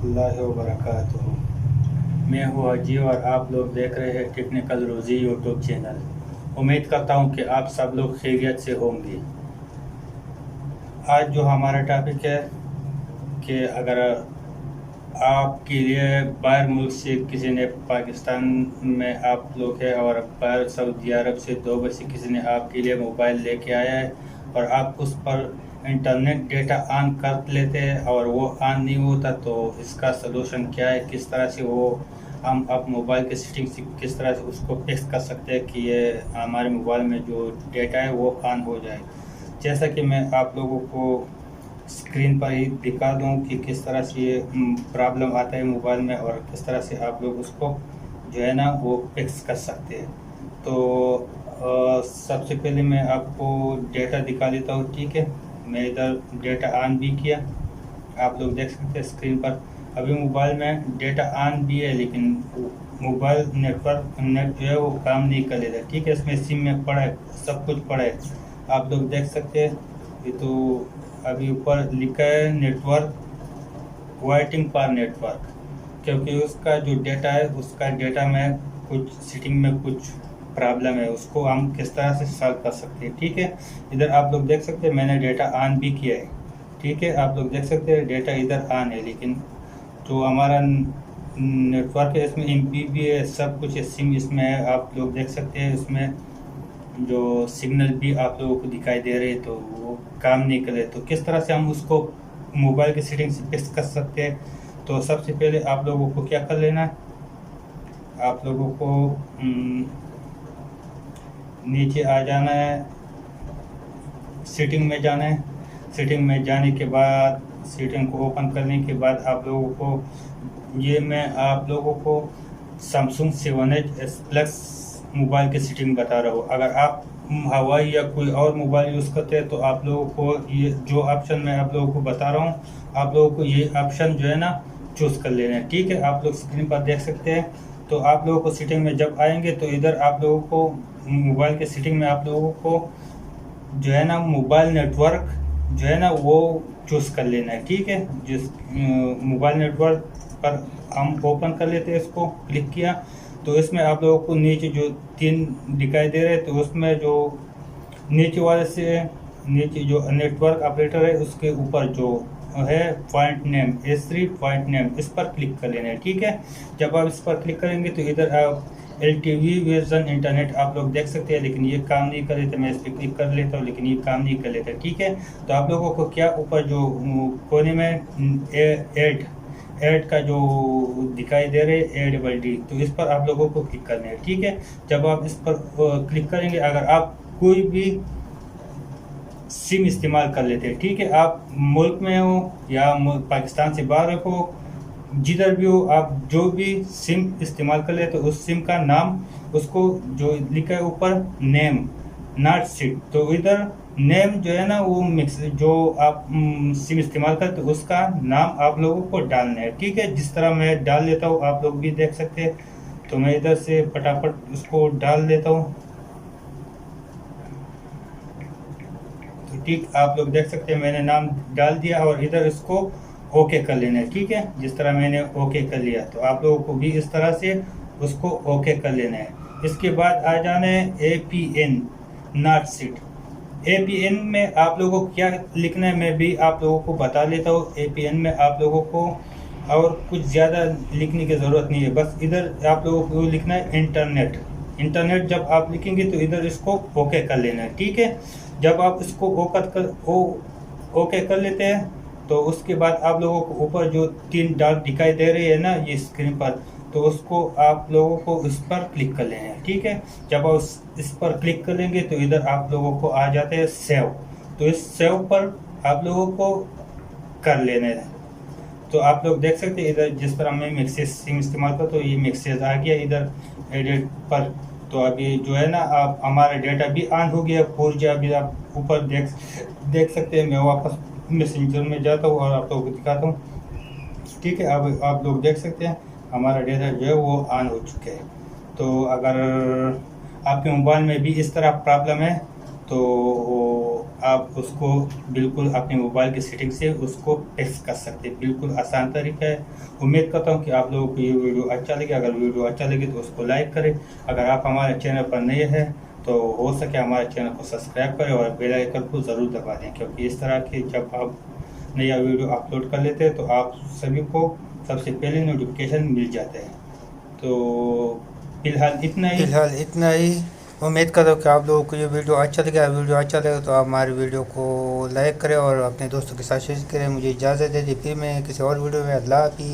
रहमतुल्लाहि व बरकातुहू। मैं हूँ हाजी और आप लोग देख रहे हैं टेक्निकल रोज़ी यूट्यूब चैनल। उम्मीद करता हूँ कि आप सब लोग खैरियत से होंगे। आज जो हमारा टॉपिक है कि अगर आपके लिए बाहर मुल्क से किसी ने पाकिस्तान में आप लोग हैं और बाहर सऊदी अरब से दुबई से किसी ने आपके लिए मोबाइल लेके आया है और आप उस पर इंटरनेट डेटा ऑन कर लेते हैं और वो ऑन नहीं होता, तो इसका सलूशन क्या है, किस तरह से वो हम आप मोबाइल के सेटिंग से किस तरह से उसको फिक्स कर सकते हैं कि ये हमारे मोबाइल में जो डेटा है वो ऑन हो जाए। जैसा कि मैं आप लोगों को स्क्रीन पर ही दिखा दूं कि किस तरह से ये प्रॉब्लम आता है मोबाइल में और किस तरह से आप लोग उसको जो है ना वो फिक्स कर सकते हैं। तो सबसे पहले मैं आपको डेटा दिखा देता हूँ। ठीक है, मैं इधर डेटा ऑन भी किया, आप लोग देख सकते हैं स्क्रीन पर। अभी मोबाइल में डेटा ऑन भी है लेकिन मोबाइल नेट जो है वो काम नहीं कर लेता। ठीक है, इसमें सिम में पड़ा है, सब कुछ पड़ा है, आप लोग देख सकते हैं। ये तो अभी ऊपर लिखा है नेटवर्क वेटिंग फॉर नेटवर्क, क्योंकि उसका जो डेटा है उसका डेटा में कुछ सेटिंग में कुछ प्रॉब्लम है, उसको हम किस तरह से सॉल्व कर सकते हैं। ठीक है, इधर आप लोग देख सकते हैं मैंने डेटा ऑन भी किया है। ठीक है, आप लोग देख सकते हैं डेटा इधर ऑन है, लेकिन जो हमारा नेटवर्क है इसमें MP भी है, सब कुछ है, सिम इसमें है, आप लोग देख सकते हैं। इसमें जो सिग्नल भी आप लोगों को दिखाई दे रहे हैं तो वो काम नहीं कर रहे। तो किस तरह से हम उसको मोबाइल की सेटिंग से फिक्स कर सकते हैं। तो सबसे पहले आप लोगों को क्या कर लेना है, आप लोगों को नीचे आ जाना है, सेटिंग में जाना है। सेटिंग में जाने के बाद सेटिंग को ओपन करने के बाद आप लोगों को ये मैं आप लोगों को सैमसंग 7H प्लस मोबाइल की सेटिंग बता रहा हूँ। अगर आप हवाई या कोई और मोबाइल यूज़ करते हैं तो आप लोगों को ये जो ऑप्शन मैं आप लोगों को बता रहा हूँ, आप लोगों को ये ऑप्शन जो है ना चूज़ कर लेना है। ठीक है, आप लोग स्क्रीन पर देख सकते हैं। तो आप लोगों को सेटिंग में जब आएंगे तो इधर आप लोगों को मोबाइल के सेटिंग में आप लोगों को जो है ना मोबाइल नेटवर्क जो है ना वो चूज़ कर लेना है। ठीक है, जिस मोबाइल नेटवर्क पर हम ओपन कर लेते हैं, इसको क्लिक किया तो इसमें आप लोगों को नीचे जो 3 दिखाई दे रहे हैं, तो उसमें जो नीचे वाले से नीचे जो नेटवर्क ऑपरेटर है उसके ऊपर जो है point name S3 point name, इस पर क्लिक कर लेना है। ठीक है, जब आप इस पर क्लिक करेंगे तो इधर आप LTE वर्जन इंटरनेट आप लोग देख सकते हैं, लेकिन ये काम नहीं कर लेते। मैं इस पर क्लिक कर लेता हूँ लेकिन ये काम नहीं कर लेता। ठीक है, तो आप लोगों को क्या ऊपर जो कोने में ऐड का जो दिखाई दे रहे ADD, तो इस पर आप लोगों को क्लिक करना है। ठीक है, जब आप इस पर क्लिक करेंगे, अगर आप कोई भी सिम इस्तेमाल कर लेते हैं, ठीक है, आप मुल्क में हो या पाकिस्तान से बाहर हो, जिधर भी हो, आप जो भी सिम इस्तेमाल कर लेते हो उस सिम का नाम उसको जो लिखा है ऊपर नेम नॉट सिट, तो इधर नेम जो है ना वो मिक्स जो आप सिम इस्तेमाल करते हो उसका नाम आप लोगों को डालना है। ठीक है, जिस तरह मैं डाल लेता हूँ आप लोग भी देख सकते हैं। तो मैं इधर से फटाफट उसको डाल देता हूँ। तो ठीक, आप लोग देख सकते हैं मैंने नाम डाल दिया और इधर इसको ओके कर लेना है। ठीक है, जिस तरह मैंने ओके कर लिया तो आप लोगों को भी इस तरह से उसको ओके कर लेना है। इसके बाद आ जाना है APN नॉट सिट। APN में आप लोगों को क्या लिखना है मैं भी आप लोगों को बता देता हूँ। APN में आप लोगों को और कुछ ज़्यादा लिखने की ज़रूरत नहीं है, बस इधर आप लोगों को लिखना है इंटरनेट। जब आप लिखेंगे तो इधर इसको ओके कर लेना है। ठीक है, जब आप इसको ओके कर लेते हैं तो उसके बाद आप लोगों को ऊपर जो 3 डॉट दिखाई दे रही है ना ये स्क्रीन पर, तो उसको आप लोगों को इस पर क्लिक कर लेना है। ठीक है, जब आप इस पर क्लिक कर लेंगे तो इधर आप लोगों को आ जाते हैं सेव, तो इस सेव पर आप लोगों को कर लेना है। तो आप लोग देख सकते हैं इधर जिस तरह मैं मैक्सेज सिम इस्तेमाल करता हूँ ये मैक्सेज आ गया इधर एडिट पर। तो अभी जो है ना आप हमारा डेटा भी ऑन हो गया 4G। अभी आप ऊपर देख सकते हैं। मैं वापस मैसेंजर में जाता हूँ और आप लोगों को दिखाता हूँ। ठीक है, अब आप लोग देख सकते हैं हमारा डेटा जो है वो ऑन हो चुके हैं। तो अगर आपके मोबाइल में भी इस तरह प्रॉब्लम है तो आप उसको बिल्कुल अपने मोबाइल की सेटिंग से उसको टेस्ट कर सकते हैं। बिल्कुल आसान तरीका है। उम्मीद करता हूँ कि आप लोगों को ये वीडियो अच्छा लगे। अगर वीडियो अच्छा लगे तो उसको लाइक करें। अगर आप हमारे चैनल पर नए हैं तो हो सके हमारे चैनल को सब्सक्राइब करें और बेल आइकन को ज़रूर दबा दें, क्योंकि इस तरह के जब आप नया वीडियो अपलोड कर लेते हैं तो आप सभी को सबसे पहले नोटिफिकेशन मिल जाते हैं। तो फिलहाल इतना ही। उम्मीद करो कि आप लोगों को ये वीडियो अच्छा लगे तो आप हमारे वीडियो को लाइक करें और अपने दोस्तों के साथ शेयर करें। मुझे इजाज़त दे दी, फिर मैं किसी और वीडियो में। अल्लाह हाफ़िज़।